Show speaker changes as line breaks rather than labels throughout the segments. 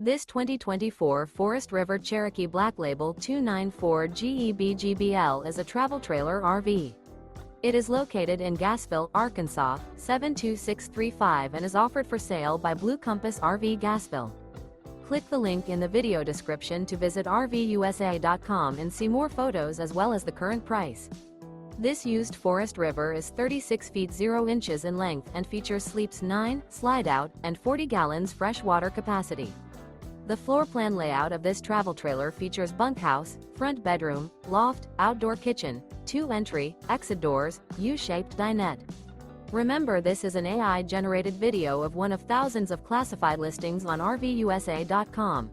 This 2024 Forest River Cherokee Black Label 294 GEBGBL is a travel trailer RV. It is located in Gassville, Arkansas, 72635 and is offered for sale by Blue Compass RV Gassville. Click the link in the video description to visit RVUSA.com and see more photos as well as the current price. This used Forest River is 36 feet 0 inches in length and features sleeps 9, slide-out, and 40 gallons fresh water capacity. The floor plan layout of this travel trailer features bunkhouse, front bedroom, loft, outdoor kitchen, 2 entry, exit doors, U-shaped dinette. Remember, this is an AI-generated video of one of thousands of classified listings on RVUSA.com.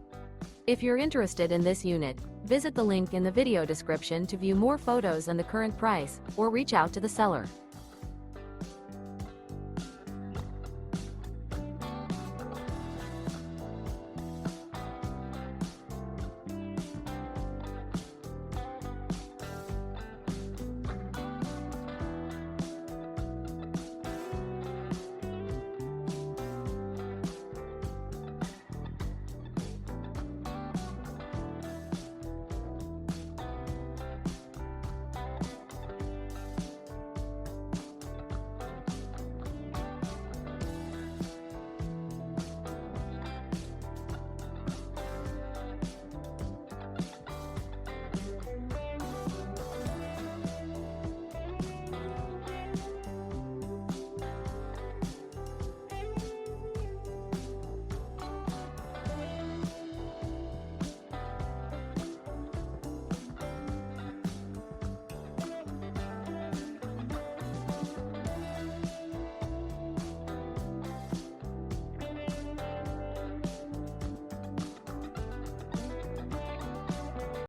If you're interested in this unit, visit the link in the video description to view more photos and the current price, or reach out to the seller.